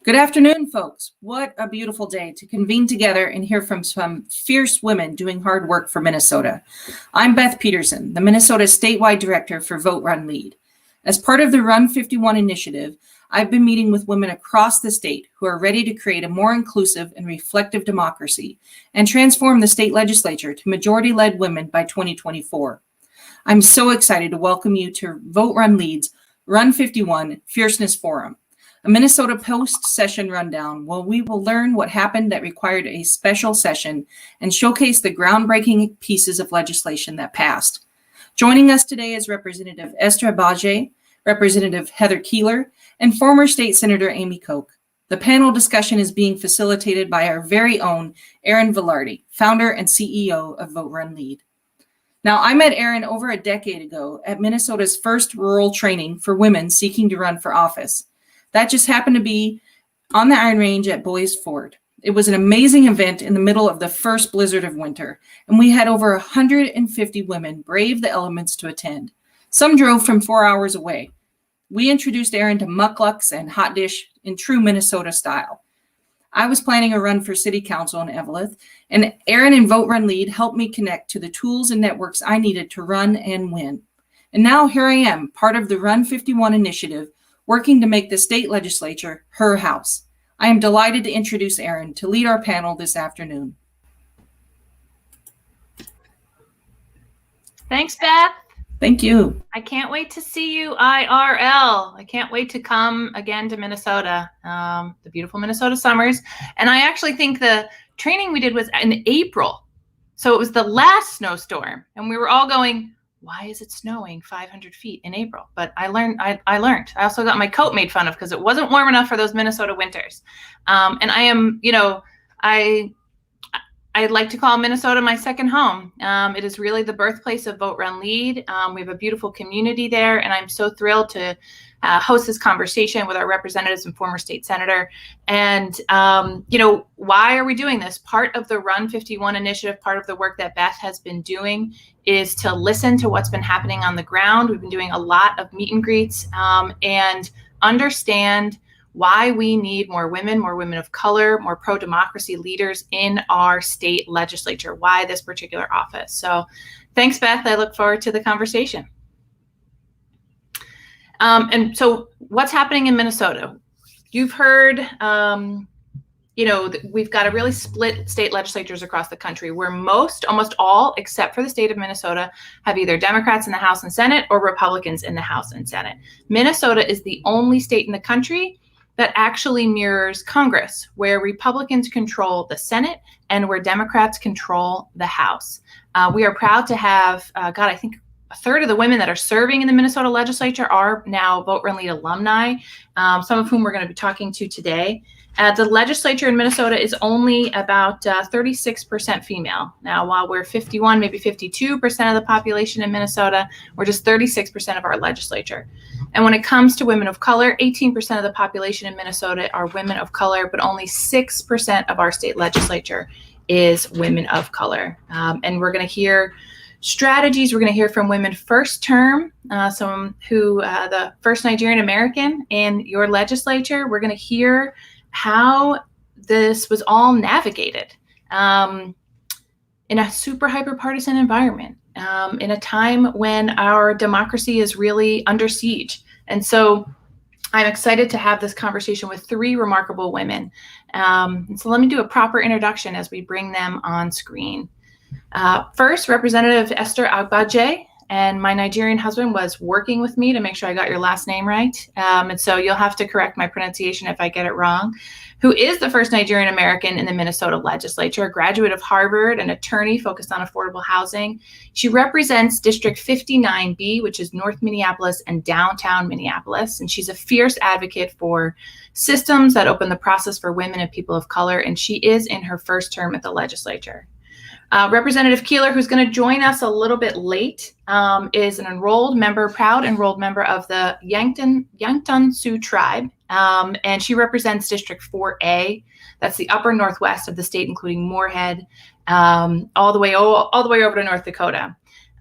Good afternoon, folks. What a beautiful day to convene together and hear from some fierce women doing hard work for Minnesota. I'm Beth Peterson, the Minnesota statewide director for Vote Run Lead. As part of the Run 51 initiative, I've been meeting with women across the state who are ready to create a more inclusive and reflective democracy and transform the state legislature to majority-led women by 2024. I'm so excited to welcome you to Vote Run Lead's Run 51 Fierceness Forum, a Minnesota post-session rundown where we will learn what happened that required a special session and showcase the groundbreaking pieces of legislation that passed. Joining us today is Representative Esther Agbaje, Representative Heather Keeler, and former State Senator Amy Koch. The panel discussion is being facilitated by our very own Erin Velarde, founder and CEO of Vote Run Lead. Now, I met Erin over a decade ago at Minnesota's first rural training for women seeking to run for office. That just happened to be on the Iron Range at Boys Ford. It was an amazing event in the middle of the first blizzard of winter, and we had over 150 women brave the elements to attend. Some drove from 4 hours away. We introduced Erin to mucklucks and hot dish in true Minnesota style. I was planning a run for city council in Eveleth, and Erin and Vote Run Lead helped me connect to the tools and networks I needed to run and win. And now here I am, part of the Run 51 initiative, working to make the state legislature her house. I am delighted to introduce Erin to lead our panel this afternoon. Thanks, Beth. Thank you. I can't wait to see you IRL. I can't wait to come again to Minnesota, the beautiful Minnesota summers. And I actually think the training we did was in April. So it was the last snowstorm. And we were all going, why is it snowing 500 feet in April? But I learned. I also got my coat made fun of because it wasn't warm enough for those Minnesota winters. And I am, I like to call Minnesota my second home. It is really the birthplace of Vote Run Lead. We have a beautiful community there, and I'm so thrilled to host this conversation with our representatives and former state senator. And, why are we doing this? Part of the Run 51 initiative, part of the work that Beth has been doing is to listen to what's been happening on the ground. We've been doing a lot of meet and greets and understand why we need more women of color, more pro-democracy leaders in our state legislature, why this particular office. So thanks, Beth. I look forward to the conversation. And so what's happening in Minnesota? You've heard, we've got a really split state legislatures across the country where almost all, except for the state of Minnesota, have either Democrats in the House and Senate or Republicans in the House and Senate. Minnesota is the only state in the country that actually mirrors Congress, where Republicans control the Senate and where Democrats control the House. We are proud to have, I think a third of the women that are serving in the Minnesota legislature are now Vote Run Lead alumni, some of whom we're going to be talking to today. The legislature in Minnesota is only about 36% female. Now, while we're 51, maybe 52% of the population in Minnesota, we're just 36% of our legislature. And when it comes to women of color, 18% of the population in Minnesota are women of color, but only 6% of our state legislature is women of color. And we're going to hear strategies. We're going to hear from women first term, the first Nigerian American in your legislature. We're going to hear how this was all navigated in a super hyperpartisan environment, in a time when our democracy is really under siege. And so I'm excited to have this conversation with three remarkable women. So let me do a proper introduction as we bring them on screen. First, Representative Esther Agbaje, and my Nigerian husband was working with me to make sure I got your last name right. And so you'll have to correct my pronunciation if I get it wrong. Who is the first Nigerian American in the Minnesota legislature, a graduate of Harvard, an attorney focused on affordable housing. She represents District 59B, which is North Minneapolis and downtown Minneapolis. And she's a fierce advocate for systems that open the process for women and people of color. And she is in her first term at the legislature. Representative Keeler, who's going to join us a little bit late, is an proud enrolled member of the Yankton Sioux tribe, and she represents District 4A. That's the upper northwest of the state, including Moorhead, all the way over to North Dakota.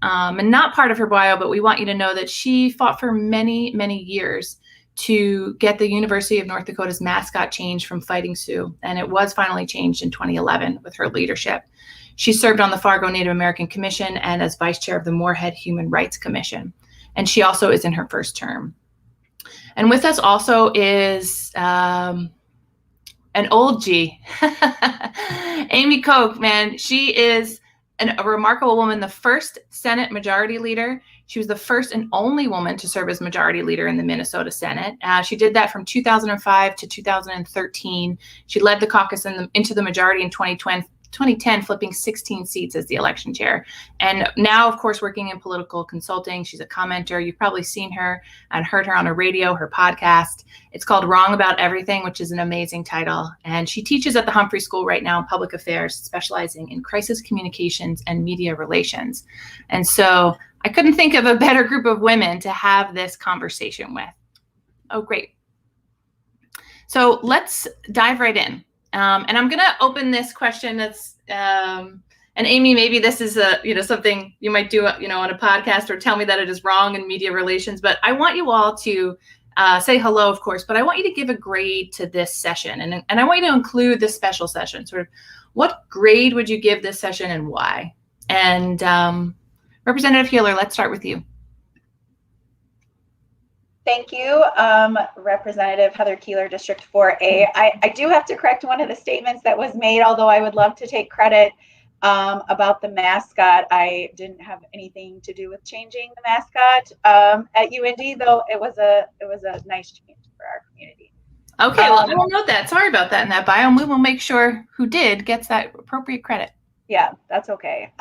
And not part of her bio, but we want you to know that she fought for many, many years to get the University of North Dakota's mascot changed from Fighting Sioux, and it was finally changed in 2011 with her leadership. She served on the Fargo Native American Commission and as vice chair of the Moorhead Human Rights Commission, and she also is in her first term. And with us also is an old G, Amy Koch, man. She is a remarkable woman, the first Senate Majority Leader. She was the first and only woman to serve as Majority Leader in the Minnesota Senate. She did that from 2005 to 2013. She led the caucus into the majority in 2010, flipping 16 seats as the election chair. And now, of course, working in political consulting. She's a commenter. You've probably seen her and heard her on her radio, her podcast. It's called Wrong About Everything, which is an amazing title. And she teaches at the Humphrey School right now in public affairs, specializing in crisis communications and media relations. And so I couldn't think of a better group of women to have this conversation with. Oh, great. So let's dive right in. And I'm going to open this question that's, and Amy, maybe this is something you might do, on a podcast, or tell me that it is wrong in media relations, but I want you all to say hello, of course, but I want you to give a grade to this session. And I want you to include this special session. Sort of, what grade would you give this session and why? And Representative Keeler, let's start with you. Thank you, Representative Heather Keeler, District 4A. I do have to correct one of the statements that was made, although I would love to take credit about the mascot. I didn't have anything to do with changing the mascot at UND, though it was a nice change for our community. Okay, well, I will note that. Sorry about that in that bio, and we will make sure who did gets that appropriate credit. Yeah, that's okay.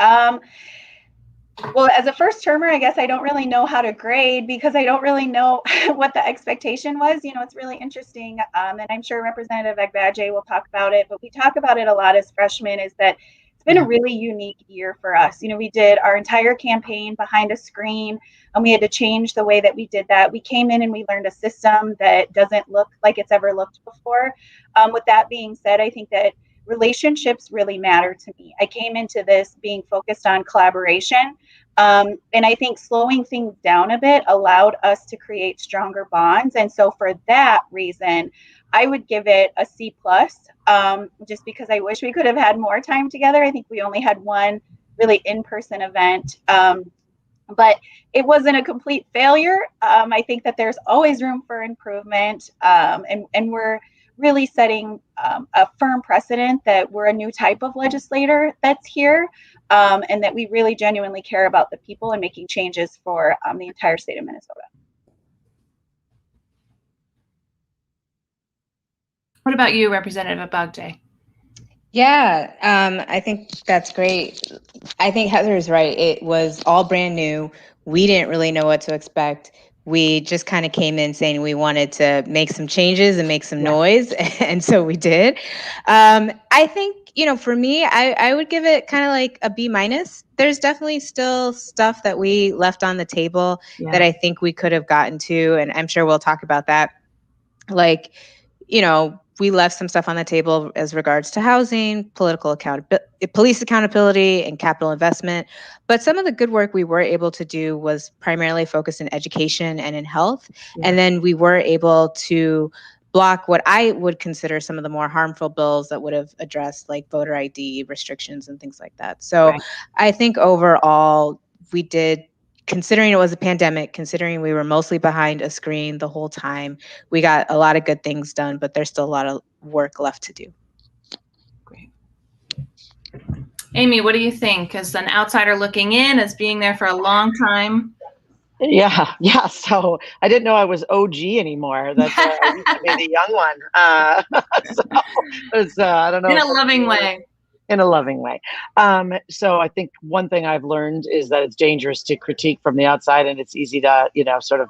Well, as a first termer, I guess I don't really know how to grade because I don't really know what the expectation was. It's really interesting. And I'm sure Representative Agbaje will talk about it, but we talk about it a lot as freshmen, is that it's been a really unique year for us. We did our entire campaign behind a screen, and we had to change the way that we did that. We came in and we learned a system that doesn't look like it's ever looked before. With that being said, I think that relationships really matter to me. I came into this being focused on collaboration. And I think slowing things down a bit allowed us to create stronger bonds. And so for that reason, I would give it a C+, just because I wish we could have had more time together. I think we only had one really in-person event. But it wasn't a complete failure. I think that there's always room for improvement. And we're really setting a firm precedent that we're a new type of legislator that's here, and that we really genuinely care about the people and making changes for the entire state of Minnesota. What about you, Representative Agbaje? Yeah, I think that's great. I think Heather's right. It was all brand new. We didn't really know what to expect. We just kind of came in saying we wanted to make some changes and make some noise. And so we did. I think, for me, I would give it kind of like a B-. There's definitely still stuff that we left on the table that I think we could have gotten to. And I'm sure we'll talk about that. Like, we left some stuff on the table as regards to housing, police accountability, and capital investment. But some of the good work we were able to do was primarily focused in education and in health. Yeah. And then we were able to block what I would consider some of the more harmful bills that would have addressed like voter ID restrictions and things like that. So I think overall we did, considering it was a pandemic, considering we were mostly behind a screen the whole time, we got a lot of good things done, but there's still a lot of work left to do. Great. Amy, what do you think? As an outsider looking in, as being there for a long time? Yeah. So I didn't know I was OG anymore. That's I used to be the young one. So I don't know. In a loving way. In a loving way. So I think one thing I've learned is that it's dangerous to critique from the outside, and it's easy to, sort of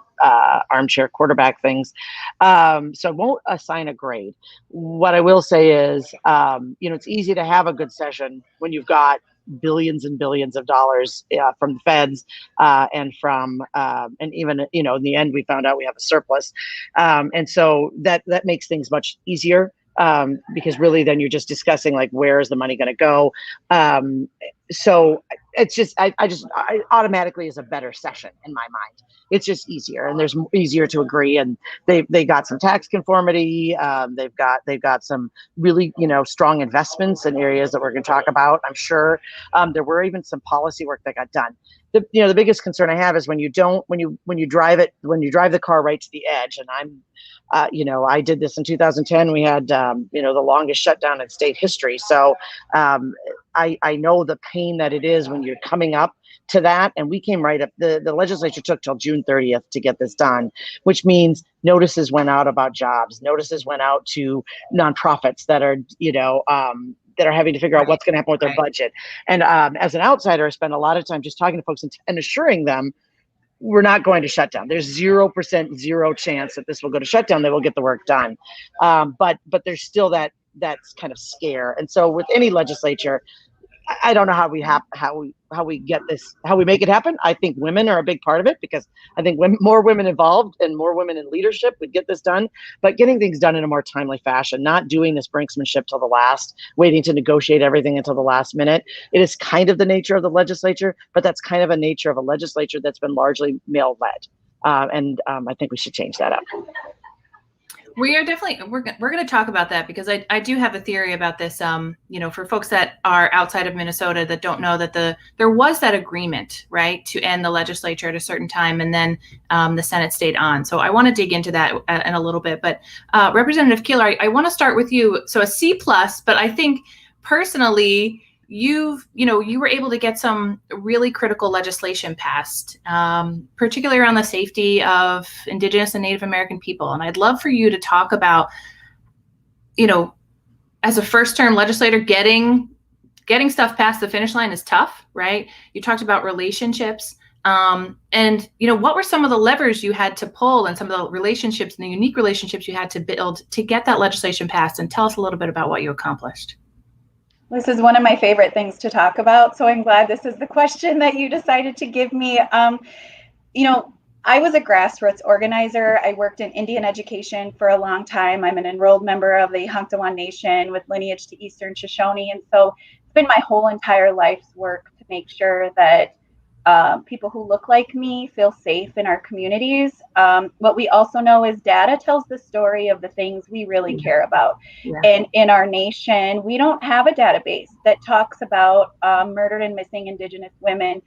armchair quarterback things. So I won't assign a grade. What I will say is, it's easy to have a good session when you've got billions and billions of dollars from the feds and from, and even, in the end, we found out we have a surplus. And so that makes things much easier because really then you're just discussing like, where is the money going to go? So it's just, I automatically is a better session in my mind. It's just easier, and there's easier to agree. And they got some tax conformity. They've got some really, strong investments in areas that we're going to talk about, I'm sure. There were even some policy work that got done. The biggest concern I have is when you drive the car right to the edge. And I did this in 2010. We had, the longest shutdown in state history. So I know the pain that it is when you're coming up to that. And we came right up. The legislature took till June 30th to get this done, which means notices went out about jobs. Notices went out to nonprofits that are, that are having to figure out what's going to happen with their budget. And as an outsider, I spend a lot of time just talking to folks and assuring them we're not going to shut down. There's 0% zero chance that this will go to shutdown. They will get the work done. But there's still that's kind of scare. And so with any legislature, I don't know how we get this, how we make it happen. I think women are a big part of it, because I think more women involved and more women in leadership would get this done. But getting things done in a more timely fashion, not doing this brinksmanship till the last, waiting to negotiate everything until the last minute. It is kind of the nature of the legislature, but that's kind of a nature of a legislature that's been largely male-led. And I think we should change that up. We are definitely, we're going to talk about that, because I do have a theory about this, for folks that are outside of Minnesota that don't know that there was that agreement, right, to end the legislature at a certain time, and then the Senate stayed on. So I want to dig into that in a little bit. But Representative Keeler, I want to start with you. So a C+, but I think personally, you were able to get some really critical legislation passed, particularly around the safety of Indigenous and Native American people. And I'd love for you to talk about, as a first-term legislator, getting stuff past the finish line is tough, right? You talked about relationships. And what were some of the levers you had to pull, and some of the relationships and the unique relationships you had to build to get that legislation passed? And tell us a little bit about what you accomplished. This is one of my favorite things to talk about, so I'm glad this is the question that you decided to give me. I was a grassroots organizer. I worked in Indian education for a long time. I'm an enrolled member of the Hanktawan Nation with lineage to Eastern Shoshone, and so it's been my whole entire life's work to make sure that people who look like me feel safe in our communities. What we also know is data tells the story of the things we really care about. Yeah. And in our nation, we don't have a database that talks about murdered and missing Indigenous women.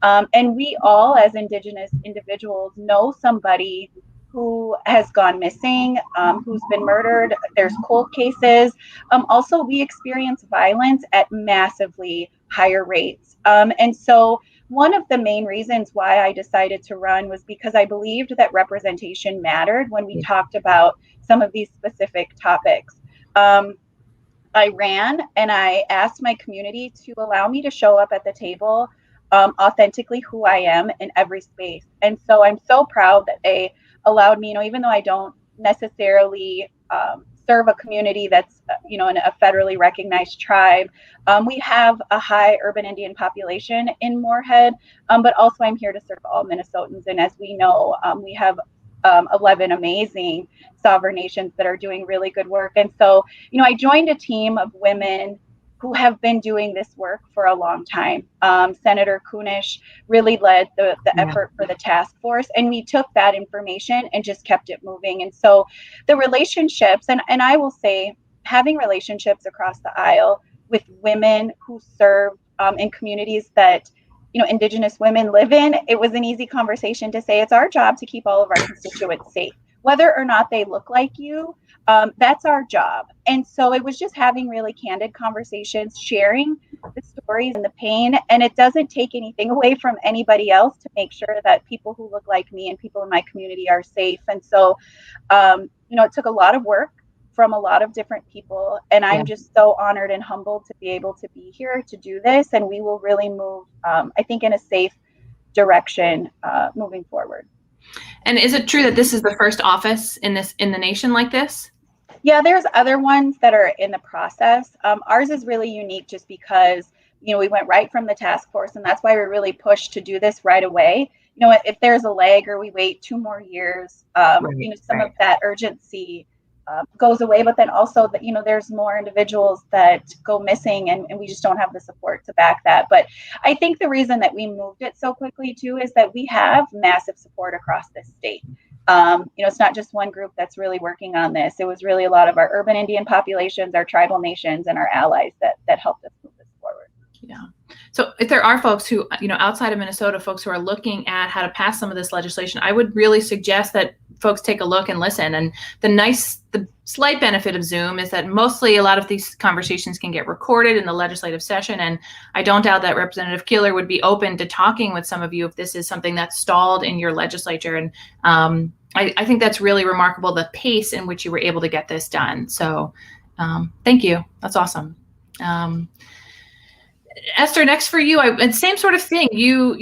And we all, as Indigenous individuals, know somebody who has gone missing, who's been murdered. There's cold cases. Also, we experience violence at massively higher rates. And so one of the main reasons why I decided to run was because I believed that representation mattered when we talked about some of these specific topics. I ran and I asked my community to allow me to show up at the table authentically who I am in every space. And so I'm so proud that they allowed me, even though I don't necessarily serve a community that's, in a federally recognized tribe. We have a high urban Indian population in Moorhead, but also I'm here to serve all Minnesotans. And as we know, we have 11 amazing sovereign nations that are doing really good work. And so, I joined a team of women who have been doing this work for a long time. Senator Koch really led the effort for the task force, and we took that information and just kept it moving. And so the relationships, and I will say, having relationships across the aisle with women who serve in communities that Indigenous women live in, it was an easy conversation to say it's our job to keep all of our constituents safe, whether or not they look like you. That's our job. And so it was just having really candid conversations, sharing the stories and the pain. And it doesn't take anything away from anybody else to make sure that people who look like me and people in my community are safe. And so, it took a lot of work from a lot of different people. And I'm just so honored and humbled to be able to be here to do this. And we will really move, I think, in a safe direction moving forward. And is it true that this is the first office in the nation like this? Yeah, there's other ones that are in the process. Ours is really unique just because, we went right from the task force, and that's why we're really pushed to do this right away. If there's a lag or we wait 2 more years, some of that urgency goes away, but then also that, there's more individuals that go missing, and we just don't have the support to back that. But I think the reason that we moved it so quickly too is that we have massive support across this state. It's not just one group that's really working on this. It was really a lot of our urban Indian populations, our tribal nations, and our allies that helped us move this forward. Yeah. So if there are folks who, outside of Minnesota, folks who are looking at how to pass some of this legislation, I would really suggest that folks take a look and listen. And the slight benefit of Zoom is that mostly a lot of these conversations can get recorded in the legislative session. And I don't doubt that Representative Keeler would be open to talking with some of you if this is something that's stalled in your legislature. And I think that's really remarkable, the pace in which you were able to get this done. So thank you. That's awesome. Esther, next for you, and same sort of thing. You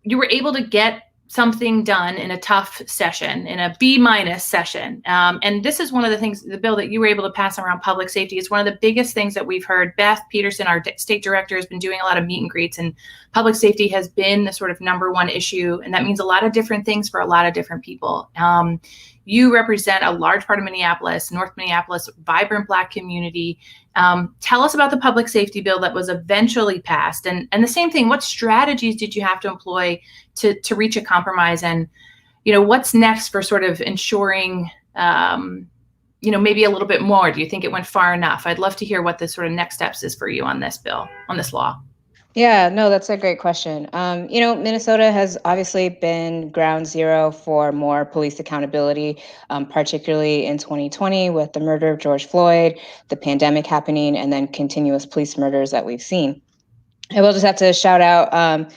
were able to get something done in a tough session, in a B- session. And this is one of the things, the bill that you were able to pass around public safety is one of the biggest things that we've heard. Beth Peterson, our state director, has been doing a lot of meet and greets, and public safety has been the sort of number one issue. And that means a lot of different things for a lot of different people. You represent a large part of Minneapolis, North Minneapolis, vibrant Black community. Tell us about the public safety bill that was eventually passed. And the same thing, what strategies did you have to employ to reach a compromise? And, what's next for sort of ensuring, maybe a little bit more? Do you think it went far enough? I'd love to hear what the sort of next steps is for you on this bill, on this law. Yeah, no, that's a great question. Minnesota has obviously been ground zero for more police accountability, particularly in 2020 with the murder of George Floyd, the pandemic happening, and then continuous police murders that we've seen. I will just have to shout out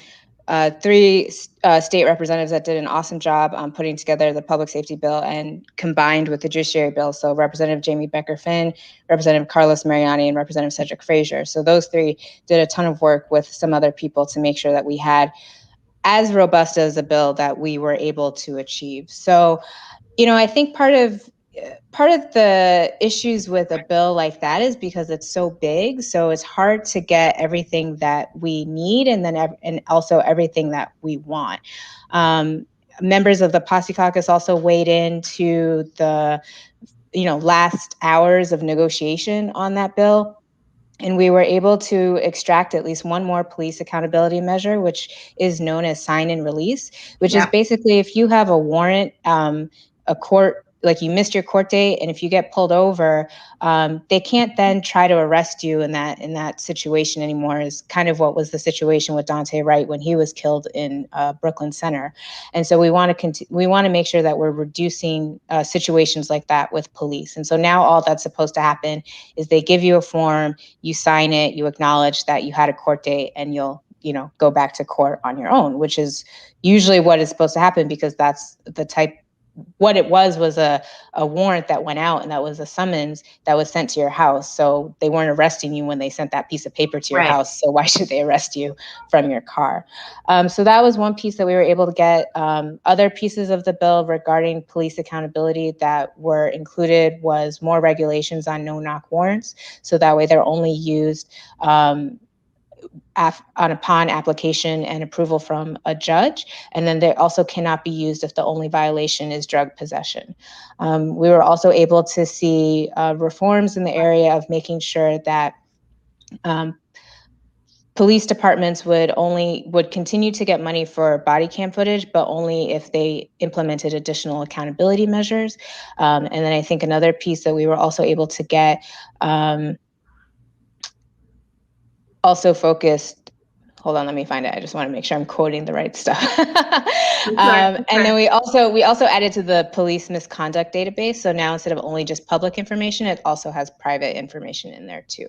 three state representatives that did an awesome job on putting together the public safety bill and combined with the judiciary bill. So Representative Jamie Becker-Finn, Representative Carlos Mariani, and Representative Cedric Frazier. So those three did a ton of work with some other people to make sure that we had as robust as a bill that we were able to achieve. So, I think part of the issues with a bill like that is because it's so big, so it's hard to get everything that we need and also everything that we want. Members of the Posse Caucus also weighed into the last hours of negotiation on that bill. And we were able to extract at least one more police accountability measure, which is known as sign and release, which is basically if you have a warrant, a court, like you missed your court date, and if you get pulled over, they can't then try to arrest you in that situation anymore. Is kind of what was the situation with Dante Wright when he was killed in Brooklyn Center. And so we want to make sure that we're reducing situations like that with police. And so now all that's supposed to happen is they give you a form, you sign it, you acknowledge that you had a court date, and you'll go back to court on your own, which is usually what is supposed to happen, because that's the type. What it was a warrant that went out, and that was a summons that was sent to your house. So they weren't arresting you when they sent that piece of paper to your house. So why should they arrest you from your car? So that was one piece that we were able to get. Other pieces of the bill regarding police accountability that were included was more regulations on no-knock warrants. So that way they're only used upon application and approval from a judge. And then they also cannot be used if the only violation is drug possession. We were also able to see reforms in the area of making sure that police departments would continue to get money for body cam footage, but only if they implemented additional accountability measures. And then I think another piece that we were also able to get also focused, hold on, let me find it. I just want to make sure I'm quoting the right stuff. And then we also added to the police misconduct database. So now instead of only just public information, it also has private information in there too.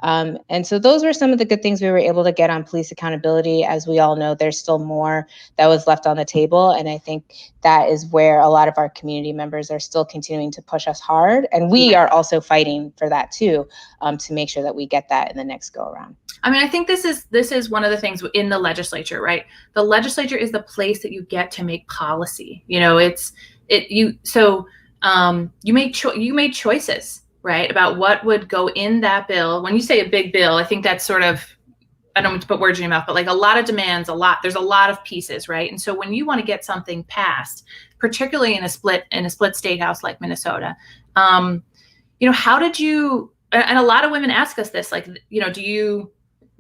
And so those were some of the good things we were able to get on police accountability. As we all know, there's still more that was left on the table. And I think that is where a lot of our community members are still continuing to push us hard. And we are also fighting for that too, to make sure that we get that in the next go around. I mean, I think this is one of the things in the legislature, right? The legislature is the place that you get to make policy. You made choices, right, about what would go in that bill. When you say a big bill, I think that's sort of, I don't want to put words in your mouth, but like a lot of demands, there's a lot of pieces, right? And so when you want to get something passed, particularly in a split state house like Minnesota, How did you, and a lot of women ask us this, like, do you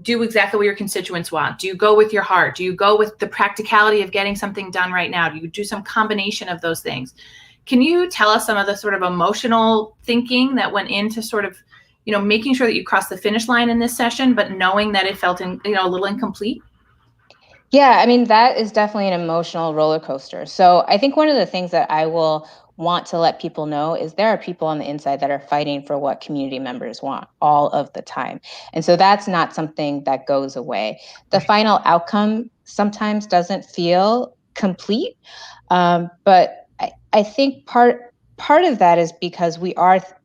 do exactly what your constituents want? Do you go with your heart? Do you go with the practicality of getting something done right now? Do you do some combination of those things? Can you tell us some of the sort of emotional thinking that went into sort of, making sure that you crossed the finish line in this session, but knowing that it felt a little incomplete? Yeah, I mean, that is definitely an emotional roller coaster. So I think one of the things that I will want to let people know is there are people on the inside that are fighting for what community members want all of the time. And so that's not something that goes away. The final outcome sometimes doesn't feel complete, but I think part of that is because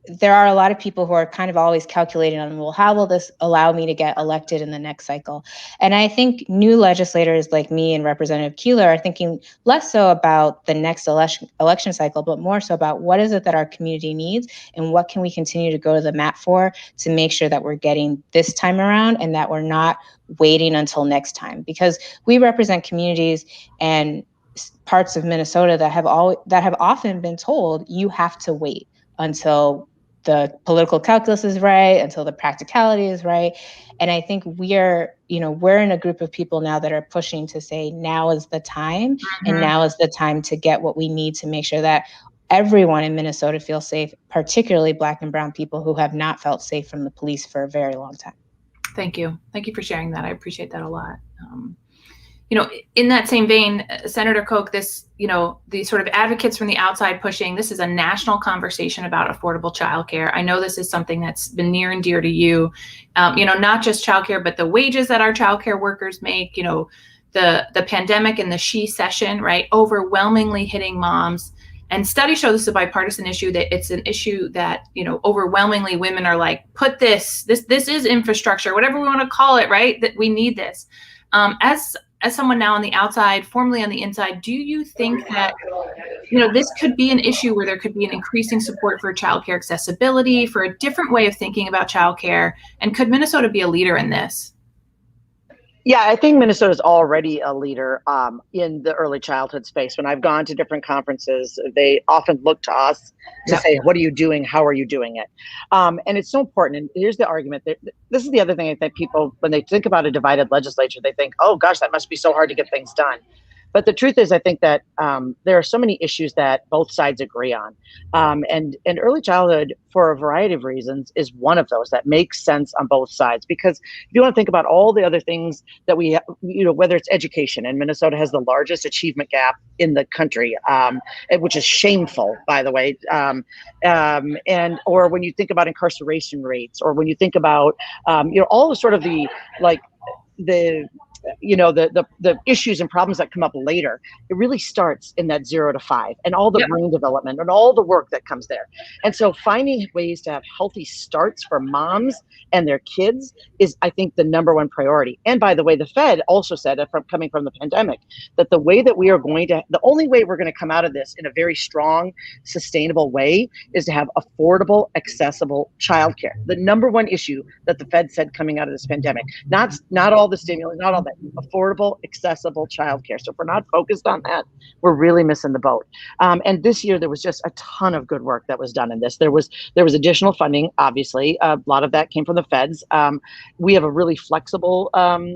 there are a lot of people who are kind of always calculating on, well, how will this allow me to get elected in the next cycle? And I think new legislators like me and Representative Keeler are thinking less so about the next election cycle, but more so about what is it that our community needs and what can we continue to go to the mat for to make sure that we're getting this time around and that we're not waiting until next time. Because we represent communities and parts of Minnesota that have often been told you have to wait until the political calculus is right, until the practicality is right. And I think we're in a group of people now that are pushing to say now is the time, and now is the time to get what we need to make sure that everyone in Minnesota feels safe, particularly Black and brown people who have not felt safe from the police for a very long time. Thank you. Thank you for sharing that. I appreciate that a lot. In that same vein, Senator Koch, the sort of advocates from the outside pushing, this is a national conversation about affordable childcare. I know this is something that's been near and dear to you, not just childcare, but the wages that our childcare workers make, the pandemic and the she-cession, right, overwhelmingly hitting moms. And studies show this is a bipartisan issue, that it's an issue that, overwhelmingly women are like, put this is infrastructure, whatever we want to call it, right, that we need this. As someone now on the outside, formerly on the inside, do you think that, this could be an issue where there could be an increasing support for childcare accessibility, for a different way of thinking about childcare? And could Minnesota be a leader in this? Yeah, I think Minnesota is already a leader in the early childhood space. When I've gone to different conferences, they often look to us to say, what are you doing? How are you doing it? And it's so important. And here's the argument. This is the other thing I think people, when they think about a divided legislature, they think, oh, gosh, that must be so hard to get things done. But the truth is, I think that there are so many issues that both sides agree on. And early childhood, for a variety of reasons, is one of those that makes sense on both sides. Because if you want to think about all the other things that we have, whether it's education, and Minnesota has the largest achievement gap in the country, which is shameful, by the way. Or when you think about incarceration rates, or when you think about, all the sort of the issues and problems that come up later, it really starts in that 0 to 5 and all the brain development and all the work that comes there. And so finding ways to have healthy starts for moms and their kids is, I think, the number one priority. And by the way, the Fed also said, coming from the pandemic, that the only way we're going to come out of this in a very strong, sustainable way is to have affordable, accessible childcare. The number one issue that the Fed said coming out of this pandemic, not all the stimulus, not all that, affordable, accessible childcare. So if we're not focused on that, we're really missing the boat. And this year there was just a ton of good work that was done in this. There was additional funding, obviously. A lot of that came from the feds. We have a really flexible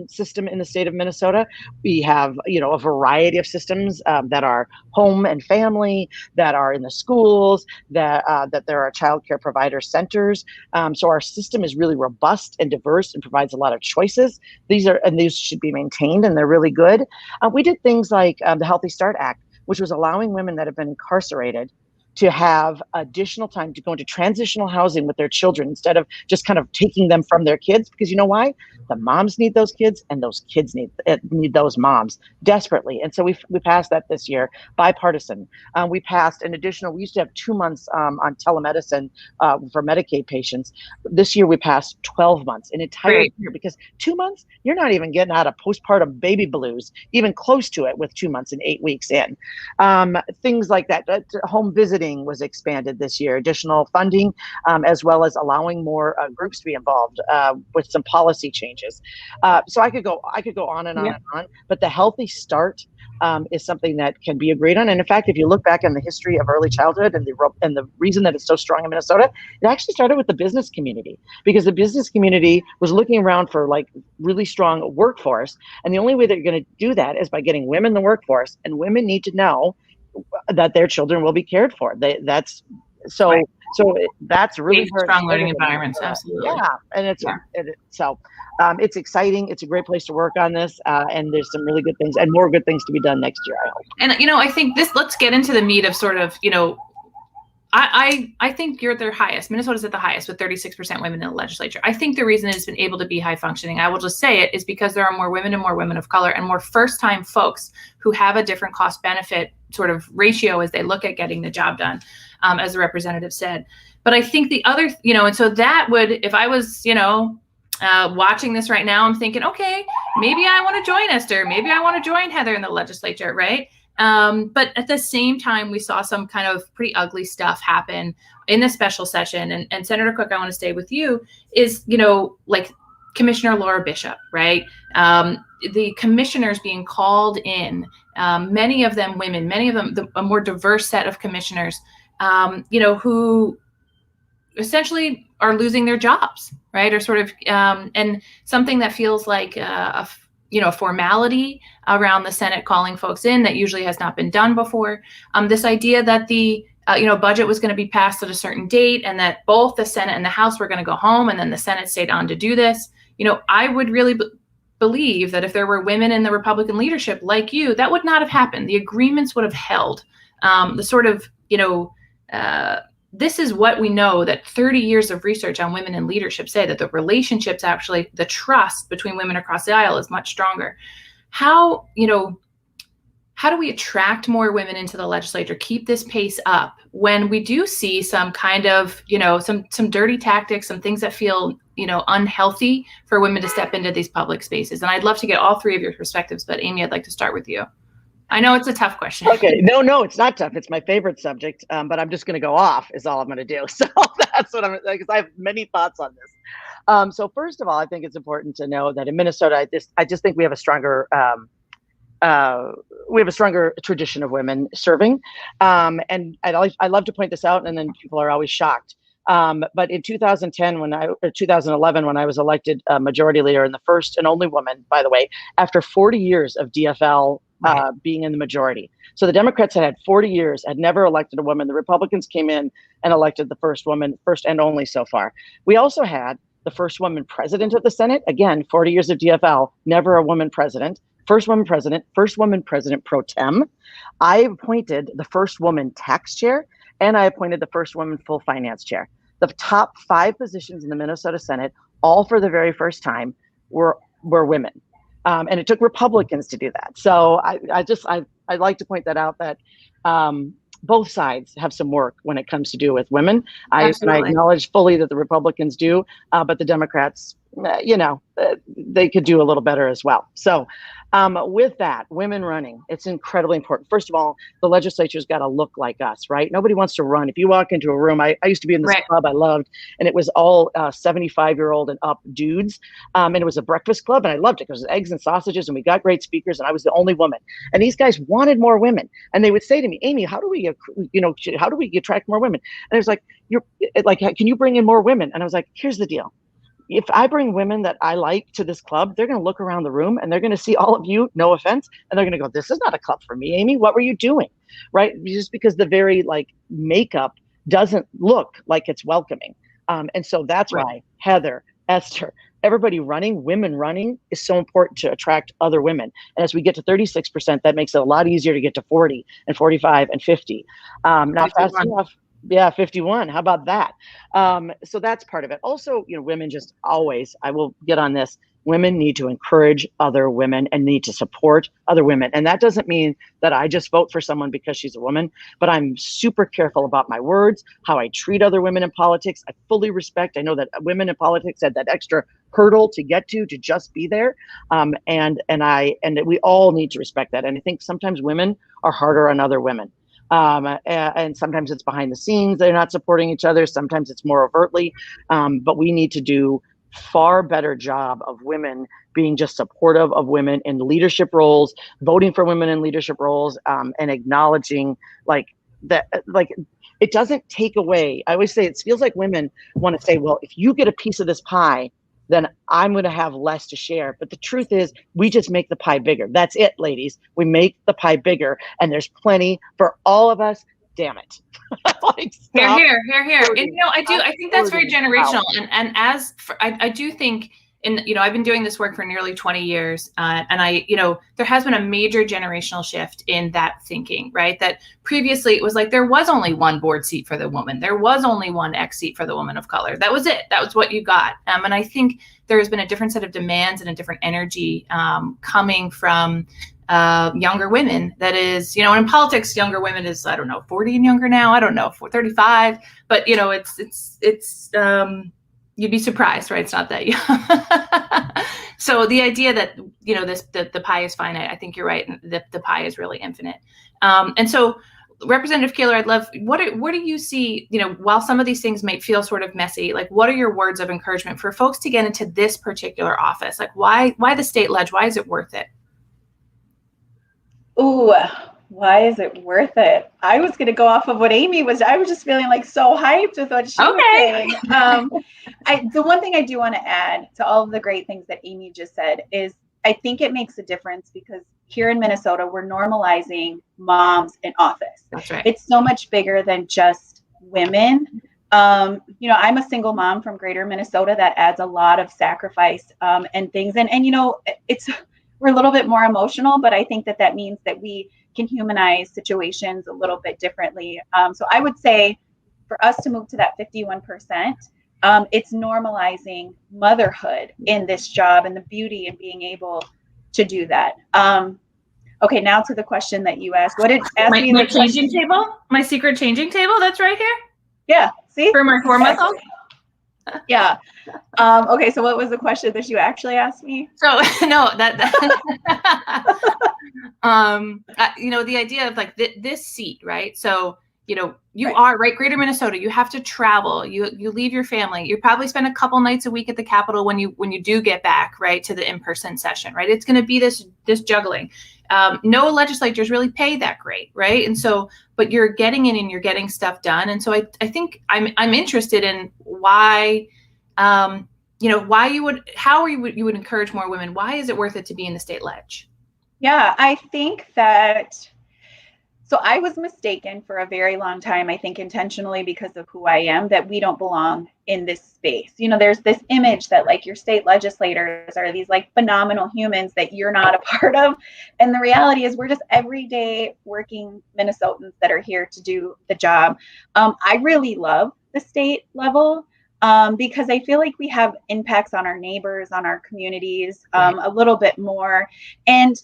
system in the state of Minnesota. We have, a variety of systems that are home and family, that are in the schools, that there are childcare provider centers. So our system is really robust and diverse and provides a lot of choices. These should be maintained, and they're really good. We did things like the Healthy Start Act, which was allowing women that have been incarcerated to have additional time to go into transitional housing with their children instead of just kind of taking them from their kids. Because you know why? The moms need those kids, and those kids need those moms desperately. And so we passed that this year, bipartisan. We passed an additional, we used to have 2 months on telemedicine for Medicaid patients. This year we passed 12 months, an entire year, because 2 months, you're not even getting out of postpartum baby blues, even close to it with 2 months and 8 weeks in. Things like that. Home visiting was expanded this year, additional funding, as well as allowing more groups to be involved with some policy changes. So I could go on and on and on, but the Healthy Start is something that can be agreed on. And in fact, if you look back in the history of early childhood and the reason that it's so strong in Minnesota, it actually started with the business community, because the business community was looking around for like really strong workforce. And the only way that you're going to do that is by getting women in the workforce, and women need to know that their children will be cared for. That's really strong learning environments. Absolutely. Yeah. And it's exciting. It's a great place to work on this. And there's some really good things and more good things to be done next year, I hope. And, I think let's get into the meat of sort of, I think you're at their highest. Minnesota's at the highest with 36% women in the legislature. I think the reason it's been able to be high functioning, I will just say it, is because there are more women and more women of color and more first-time folks who have a different cost-benefit sort of ratio as they look at getting the job done, as the representative said. But I think the other, and so that would, if I was, watching this right now, I'm thinking, okay, maybe I want to join Esther. Maybe I want to join Heather in the legislature, right? But at the same time, we saw some kind of pretty ugly stuff happen in the special session. And Senator Koch, I want to stay with you, is, like Commissioner Laura Bishop, right? The commissioners being called in, many of them women, many of them a more diverse set of commissioners, who essentially are losing their jobs, right? Or sort of, and something that feels like a formality around the Senate calling folks in that usually has not been done before. This idea that the budget was going to be passed at a certain date and that both the Senate and the House were going to go home and then the Senate stayed on to do this. I would really believe that if there were women in the Republican leadership like you, that would not have happened. The agreements would have held. The sort of, this is what we know, that 30 years of research on women in leadership say that the relationships, actually, the trust between women across the aisle is much stronger. How do we attract more women into the legislature, keep this pace up when we do see some kind of, some dirty tactics, some things that feel, unhealthy for women to step into these public spaces? And I'd love to get all three of your perspectives, but Amy, I'd like to start with you. I know it's a tough question. Okay. No, it's not tough. It's my favorite subject, but I'm just going to go off is all I'm going to do. So that's what because I have many thoughts on this. So first of all, I think it's important to know that in Minnesota, I just think we have a stronger tradition of women serving. And I love to point this out, and then people are always shocked. But in 2011, when I was elected majority leader and the first and only woman, by the way, after 40 years of DFL being in the majority. So the Democrats had 40 years, had never elected a woman. The Republicans came in and elected the first woman, first and only so far. We also had the first woman president of the Senate. Again, 40 years of DFL, never a woman president. First woman president pro tem. I appointed the first woman tax chair, and I appointed the first woman full finance chair. The top 5 positions in the Minnesota Senate, all for the very first time, were women. And it took Republicans to do that. So I'd like to point that out, that both sides have some work when it comes to do with women. I acknowledge fully that the Republicans do, but the Democrats, they could do a little better as well. So with that, women running, it's incredibly important. First of all, the legislature's got to look like us, right? Nobody wants to run. If you walk into a room, I used to be in this club I loved, and it was all 75-year-old and up dudes. And it was a breakfast club, and I loved it because it was eggs and sausages, and we got great speakers, and I was the only woman. And these guys wanted more women. And they would say to me, Amy, how do we attract more women? And I was like, can you bring in more women? And I was like, here's the deal. If I bring women that I like to this club, they're going to look around the room and they're going to see all of you, no offense, and they're going to go, this is not a club for me, Amy. What were you doing? Right? Just because the very makeup doesn't look like it's welcoming. And so that's why Heather, Esther, everybody running, women running is so important to attract other women. And as we get to 36%, that makes it a lot easier to get to 40 and 45 and 50. Not fast enough. Yeah, 51. How about that? So that's part of it. Also, women just always, I will get on this, women need to encourage other women and need to support other women. And that doesn't mean that I just vote for someone because she's a woman, but I'm super careful about my words, how I treat other women in politics. I fully respect. I know that women in politics had that extra hurdle to get to just be there. And we all need to respect that. And I think sometimes women are harder on other women. And sometimes it's behind the scenes. They're not supporting each other. Sometimes it's more overtly. But we need to do far better job of women being just supportive of women in leadership roles, voting for women in leadership roles, and acknowledging like that, like it doesn't take away. I always say it feels like women want to say, well, if you get a piece of this pie, then I'm going to have less to share. But the truth is, we just make the pie bigger. That's it, ladies. We make the pie bigger, and there's plenty for all of us. Damn it. Like, Here. And, I think that's very generational. And as for, I do think I've been doing this work for nearly 20 years. And there has been a major generational shift in that thinking, right? That previously it was like, there was only one board seat for the woman. There was only one X seat for the woman of color. That was it. That was what you got. And I think there has been a different set of demands and a different energy coming from younger women. That is, and in politics, younger women is, 40 and younger now. I don't know, 35, but it's you'd be surprised, right? It's not that young. So the idea that, the pie is finite, I think you're right. The pie is really infinite. And so Representative Keeler, I'd love, what do you see, while some of these things might feel sort of messy, like what are your words of encouragement for folks to get into this particular office? Like why the state ledge? Why is it worth it? Ooh, why is it worth it? I was going to go off of what Amy was. I was just feeling like so hyped with what she was saying. The one thing I do want to add to all of the great things that Amy just said is I think it makes a difference because here in Minnesota, we're normalizing moms in office. That's right. It's so much bigger than just women. I'm a single mom from greater Minnesota. That adds a lot of sacrifice and things. And we're a little bit more emotional, but I think that means that we can humanize situations a little bit differently. So I would say for us to move to that 51%, it's normalizing motherhood in this job and the beauty in being able to do that. Okay, now to the question that you asked. What did ask me? My changing table? My secret changing table that's right here? Yeah, see? For my 4-month-old? Yeah. Okay, so what was the question that you actually asked me? So no, the idea of like this seat, right? So, you are right, greater Minnesota, you have to travel, you leave your family, you probably spend a couple nights a week at the Capitol when you do get back, right, to the in-person session, right? It's going to be this juggling. No legislatures really pay that great, right? And so, but you're getting in and you're getting stuff done. And so I think I'm interested in why, how you would encourage more women. Why is it worth it to be in the state ledge? Yeah, I think that, so I was mistaken for a very long time, I think intentionally because of who I am, that we don't belong in this space. There's this image that like your state legislators are these like phenomenal humans that you're not a part of. And the reality is we're just everyday working Minnesotans that are here to do the job. I really love the state level because I feel like we have impacts on our neighbors, on our communities, a little bit more. And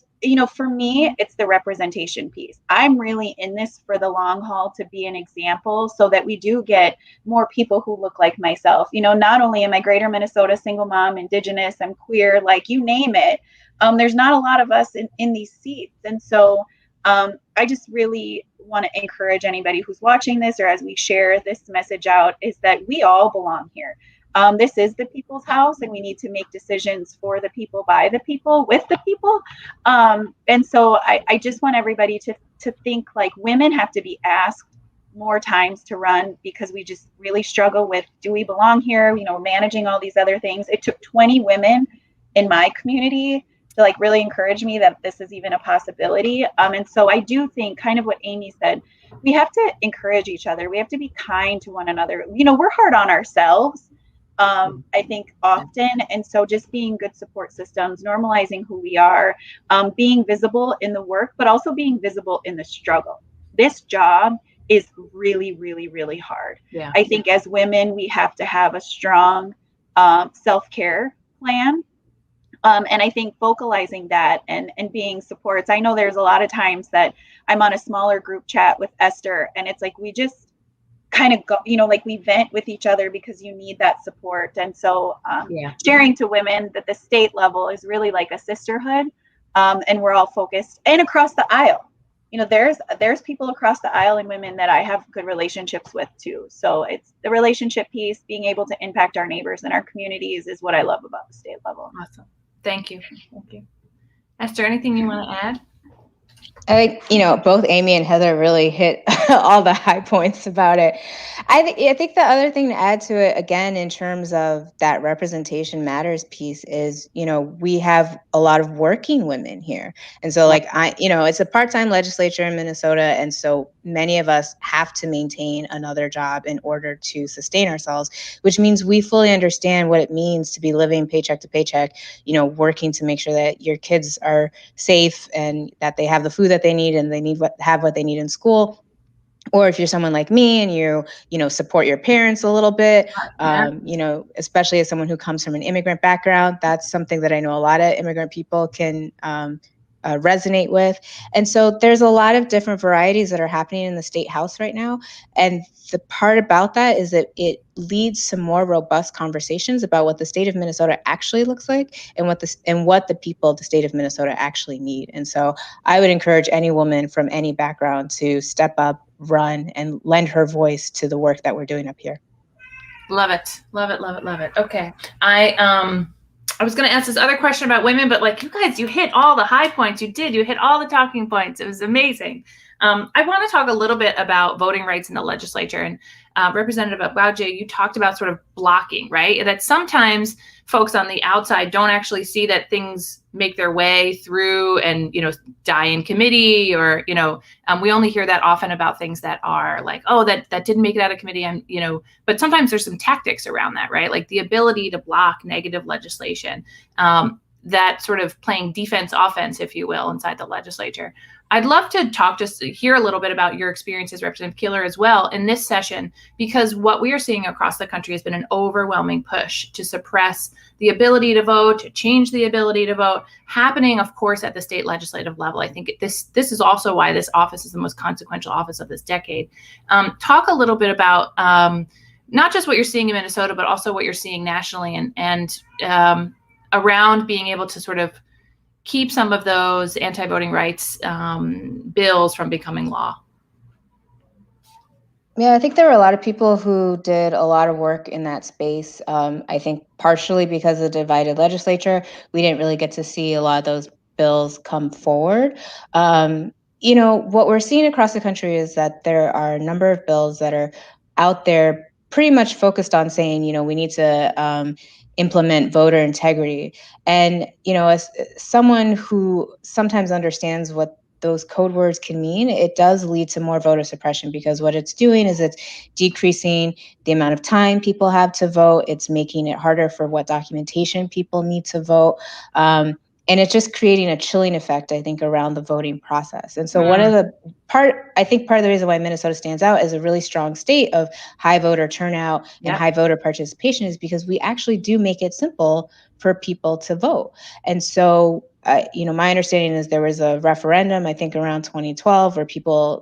for me, it's the representation piece. I'm really in this for the long haul to be an example so that we do get more people who look like myself. Not only am I greater Minnesota, single mom, Indigenous, I'm queer, like you name it. There's not a lot of us in these seats. And so I just really want to encourage anybody who's watching this or as we share this message out is that we all belong here. This is the people's house and we need to make decisions for the people, by the people, with the people. And so I just want everybody to think like women have to be asked more times to run because we just really struggle with, do we belong here? Managing all these other things. It took 20 women in my community to like really encourage me that this is even a possibility. And so I do think kind of what Amy said, we have to encourage each other. We have to be kind to one another. We're hard on ourselves. I think often. And so just being good support systems, normalizing who we are, being visible in the work, but also being visible in the struggle. This job is really, really, really hard. Yeah. I think as women, we have to have a strong self-care plan. And I think vocalizing that and being supports. I know there's a lot of times that I'm on a smaller group chat with Esther and it's like, we just kind of go, like we vent with each other because you need that support. And so sharing to women that the state level is really like a sisterhood and we're all focused and across the aisle. there's people across the aisle and women that I have good relationships with too. So it's the relationship piece, being able to impact our neighbors and our communities is what I love about the state level. Awesome. Thank you. Thank you. Esther, anything you want to add? I think, both Amy and Heather really hit all the high points about it. I think the other thing to add to it, again, in terms of that representation matters piece is, we have a lot of working women here. And so it's a part-time legislature in Minnesota. And so many of us have to maintain another job in order to sustain ourselves, which means we fully understand what it means to be living paycheck to paycheck, working to make sure that your kids are safe and that they have the food that they need and they have what they need in school. Or if you're someone like me and you support your parents a little bit, especially as someone who comes from an immigrant background, that's something that I know a lot of immigrant people can resonate with. And so there's a lot of different varieties that are happening in the state house right now. And the part about that is that it leads to more robust conversations about what the state of Minnesota actually looks like and what the people of the state of Minnesota actually need. And so I would encourage any woman from any background to step up, run, and lend her voice to the work that we're doing up here. Love it. Love it. Love it. Love it. Okay. I was going to ask this other question about women, but you guys, you hit all the high points. You hit all the talking points. It was amazing. I want to talk a little bit about voting rights in the legislature. And Representative Agbaje, you talked about sort of blocking, right? That sometimes folks on the outside don't actually see that things make their way through and, die in committee or, we only hear that often about things that are like, oh, that didn't make it out of committee. But sometimes there's some tactics around that, right? Like the ability to block negative legislation, that sort of playing defense, offense, if you will, inside the legislature. I'd love to just hear a little bit about your experiences, Representative Keeler, as well in this session, because what we are seeing across the country has been an overwhelming push to suppress the ability to vote, to change the ability to vote, happening, of course, at the state legislative level. I think this is also why this office is the most consequential office of this decade. Talk a little bit about not just what you're seeing in Minnesota, but also what you're seeing nationally and around being able to sort of keep some of those anti-voting rights bills from becoming law. Yeah, I think there were a lot of people who did a lot of work in that space. I think partially because of the divided legislature, we didn't really get to see a lot of those bills come forward. What we're seeing across the country is that there are a number of bills that are out there pretty much focused on saying, we need to implement voter integrity. And, as someone who sometimes understands what those code words can mean, it does lead to more voter suppression, because what it's doing is it's decreasing the amount of time people have to vote. It's making it harder for what documentation people need to vote. And it's just creating a chilling effect, I think, around the voting process. And so I think part of the reason why Minnesota stands out as a really strong state of high voter turnout and high voter participation is because we actually do make it simple for people to vote. And so, my understanding is there was a referendum, I think around 2012,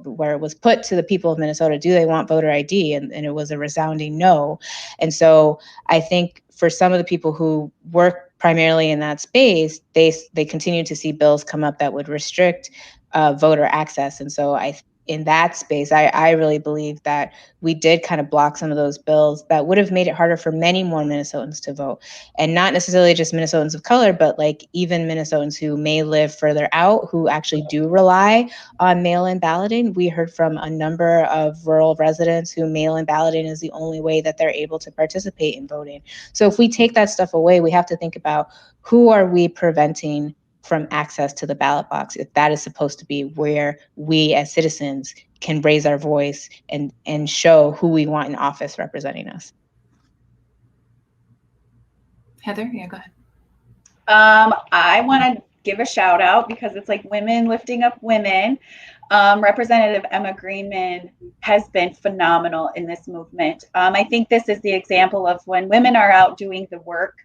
where it was put to the people of Minnesota, do they want voter ID? And it was a resounding no. And so I think for some of the people who work primarily in that space, they continue to see bills come up that would restrict voter access. And so in that space, I really believe that we did kind of block some of those bills that would have made it harder for many more Minnesotans to vote. And not necessarily just Minnesotans of color, but even Minnesotans who may live further out, who actually do rely on mail-in balloting. We heard from a number of rural residents who mail-in balloting is the only way that they're able to participate in voting. So if we take that stuff away, we have to think about who are we preventing from access to the ballot box, if that is supposed to be where we as citizens can raise our voice and show who we want in office representing us. Heather, yeah, go ahead. I want to give a shout out because it's like women lifting up women. Representative Emma Greenman has been phenomenal in this movement. I think this is the example of when women are out doing the work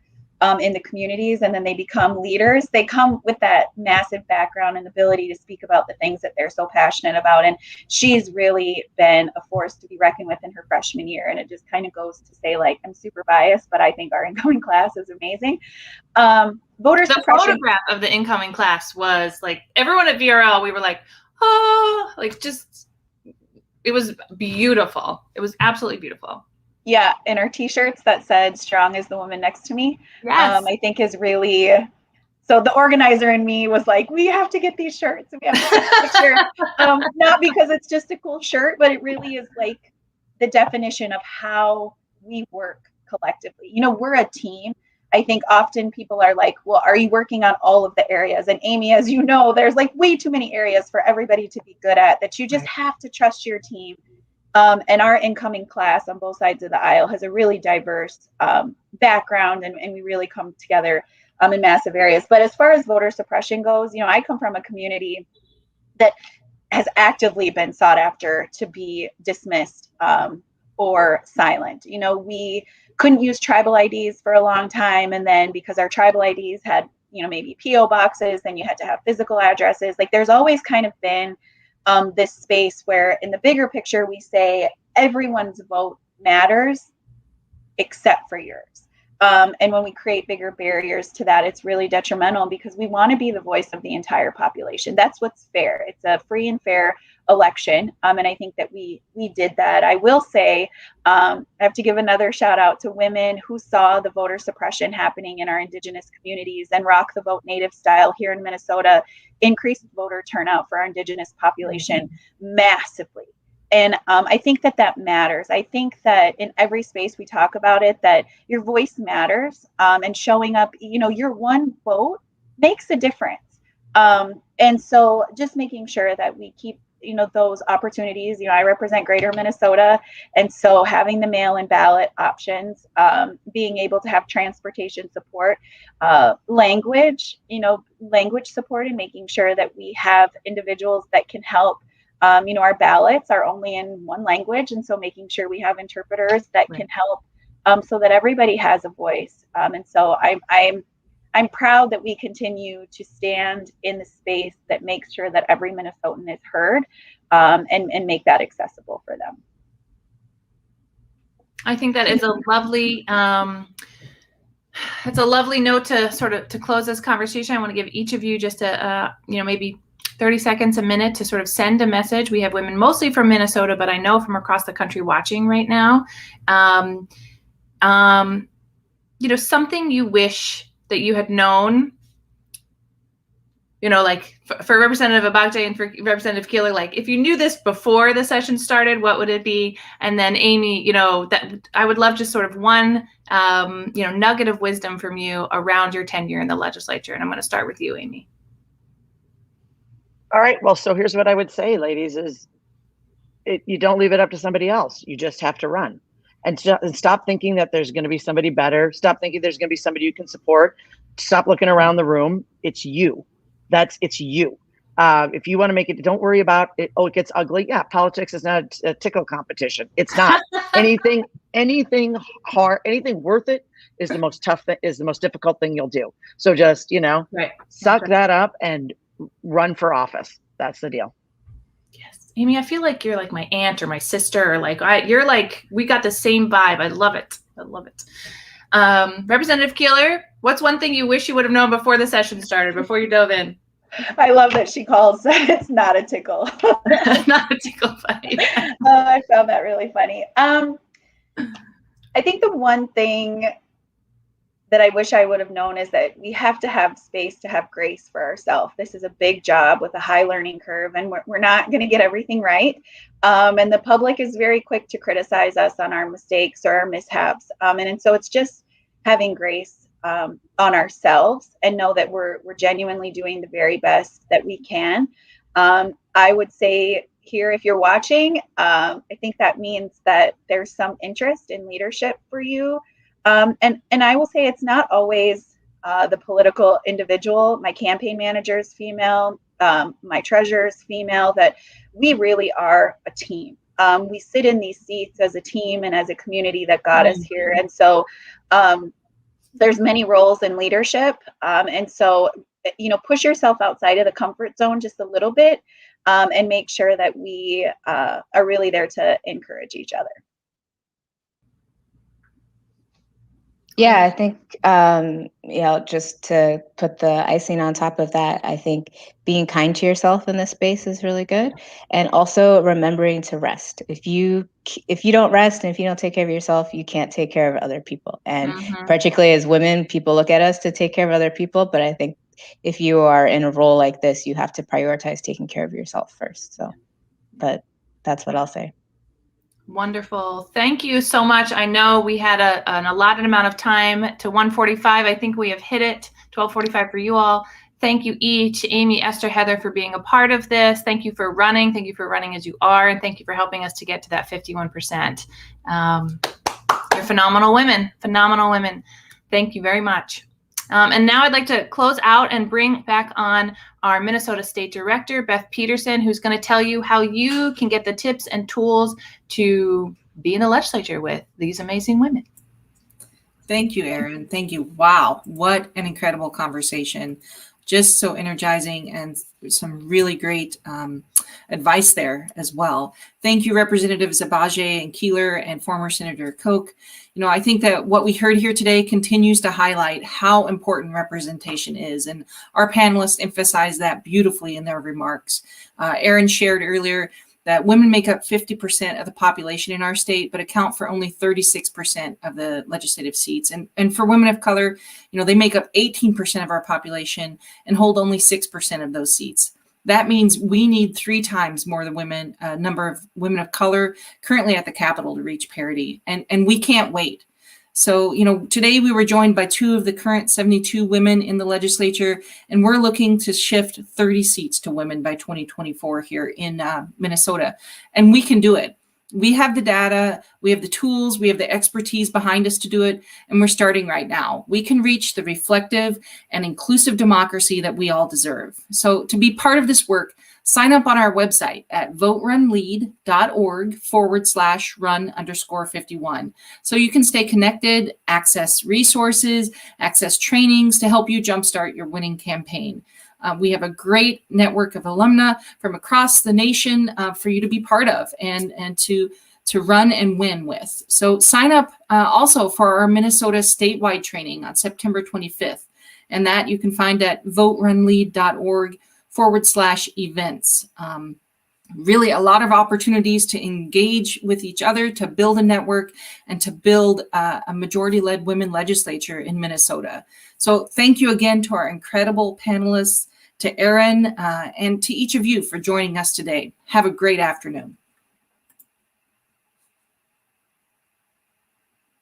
in the communities and then they become leaders, they come with that massive background and ability to speak about the things that they're so passionate about. And she's really been a force to be reckoned with in her freshman year. And it just kind of goes to say, I'm super biased, but I think our incoming class is amazing. Voter suppression. The photograph of the incoming class was everyone at VRL, we were like, oh, like just, it was beautiful. It was absolutely beautiful. Yeah, and our t-shirts that said "Strong is the woman next to me," Yes. I think is really, so the organizer in me was like, we have to get these shirts. We have to get the picture. Not because it's just a cool shirt, but it really is like the definition of how we work collectively. You know, we're a team. I think often people are like, well, are you working on all of the areas? And Amy, as you know, there's like way too many areas for everybody to be good at, that you just have to trust your team. And our incoming class on both sides of the aisle has a really diverse background, and we really come together in massive areas. But as far as voter suppression goes, you know, I come from a community that has actively been sought after to be dismissed or silent. You know, we couldn't use tribal IDs for a long time, and then because our tribal IDs had, you know, maybe PO boxes, then you had to have physical addresses. Like, there's always kind of been this space where in the bigger picture we say everyone's vote matters except for yours. And when we create bigger barriers to that, it's really detrimental, because we want to be the voice of the entire population. That's what's fair. It's a free and fair election. And I think that we did that. I will say, I have to give another shout out to women who saw the voter suppression happening in our Indigenous communities, and Rock the Vote Native style here in Minnesota increased voter turnout for our Indigenous population massively. And I think that that matters. I think that in every space we talk about it, that your voice matters, and showing up, you know, your one vote makes a difference. And so just making sure that we keep, you know, those opportunities. You know, I represent Greater Minnesota, and so having the mail-in ballot options, being able to have transportation support, language support, and making sure that we have individuals that can help. You know, our ballots are only in one language, and so making sure we have interpreters that can help, so that everybody has a voice. And so I'm proud that we continue to stand in the space that makes sure that every Minnesotan is heard, and make that accessible for them. I think that is a lovely, it's a lovely note to sort of to close this conversation. I want to give each of you just a you know, maybe 30 seconds, a minute to sort of send a message. We have women mostly from Minnesota, but I know from across the country watching right now. You know, something you wish that you had known, you know, like for Representative Agbaje and for Representative Keeler, like if you knew this before the session started, what would it be? And then Amy, you know, that I would love just sort of one, you know, nugget of wisdom from you around your tenure in the legislature. And I'm going to start with you, Amy. All right. Well, so here's what I would say, ladies, is you don't leave it up to somebody else. You just have to run. And stop thinking that there's going to be somebody better. Stop thinking there's going to be somebody you can support. Stop looking around the room. It's you. It's you. If you want to make it, don't worry about it. Oh, it gets ugly. Yeah, politics is not a tickle competition. It's not. anything hard, anything worth it is the most tough thing, is the most difficult thing you'll do. So just, you know, suck that up and run for office. That's the deal. Yes. Amy, I feel like you're like my aunt or my sister, or like you're like, we got the same vibe. I love it. I love it. Representative Keeler, what's one thing you wish you would have known before the session started, before you dove in? I love that she calls it's not a tickle. Not a tickle fight. I found that really funny. I think the one thing that I wish I would have known is that we have to have space to have grace for ourselves. This is a big job with a high learning curve, and we're not going to get everything right. And the public is very quick to criticize us on our mistakes or our mishaps. And so it's just having grace on ourselves, and know that we're genuinely doing the very best that we can. I would say here, if you're watching, I think that means that there's some interest in leadership for you. And I will say it's not always the political individual. My campaign manager is female. My treasurer is female. That we really are a team. We sit in these seats as a team and as a community that got us here. And so there's many roles in leadership. And so, you know, push yourself outside of the comfort zone just a little bit, and make sure that we are really there to encourage each other. Yeah, I think, just to put the icing on top of that, I think being kind to yourself in this space is really good. And also remembering to rest. If you don't rest and if you don't take care of yourself, you can't take care of other people. And particularly as women, people look at us to take care of other people. But I think if you are in a role like this, you have to prioritize taking care of yourself first. So, but that's what I'll say. Wonderful. Thank you so much. I know we had an allotted amount of time to 1:45. I think we have hit it, 12:45 for you all. Thank you each, Amy, Esther, Heather, for being a part of this. Thank you for running. Thank you for running as you are. And thank you for helping us to get to that 51%. You're phenomenal women, phenomenal women. Thank you very much. And now I'd like to close out and bring back on our Minnesota State Director, Beth Peterson, who's going to tell you how you can get the tips and tools to be in the legislature with these amazing women. Thank you, Erin. Thank you. Wow, what an incredible conversation. Just so energizing and some really great advice there as well. Thank you, Representatives Agbaje and Keeler and former Senator Koch. I think that what we heard here today continues to highlight how important representation is, and our panelists emphasized that beautifully in their remarks. Erin shared earlier that women make up 50% of the population in our state, but account for only 36% of the legislative seats. And for women of color, they make up 18% of our population and hold only 6% of those seats. That means we need 3 times more the number of women of color currently at the Capitol to reach parity. And we can't wait. So, today we were joined by 2 of the current 72 women in the legislature, and we're looking to shift 30 seats to women by 2024 here in Minnesota. And we can do it. We have the data, we have the tools, we have the expertise behind us to do it, and we're starting right now. We can reach the reflective and inclusive democracy that we all deserve. So to be part of this work, sign up on our website at voterunlead.org/run_51. So you can stay connected, access resources, access trainings to help you jumpstart your winning campaign. We have a great network of alumna from across the nation for you to be part of and to run and win with. So sign up also for our Minnesota statewide training on September 25th. And that you can find at voterunlead.org/events. Really a lot of opportunities to engage with each other, to build a network, and to build a majority-led women legislature in Minnesota. So thank you again to our incredible panelists, to Erin, and to each of you for joining us today. Have a great afternoon.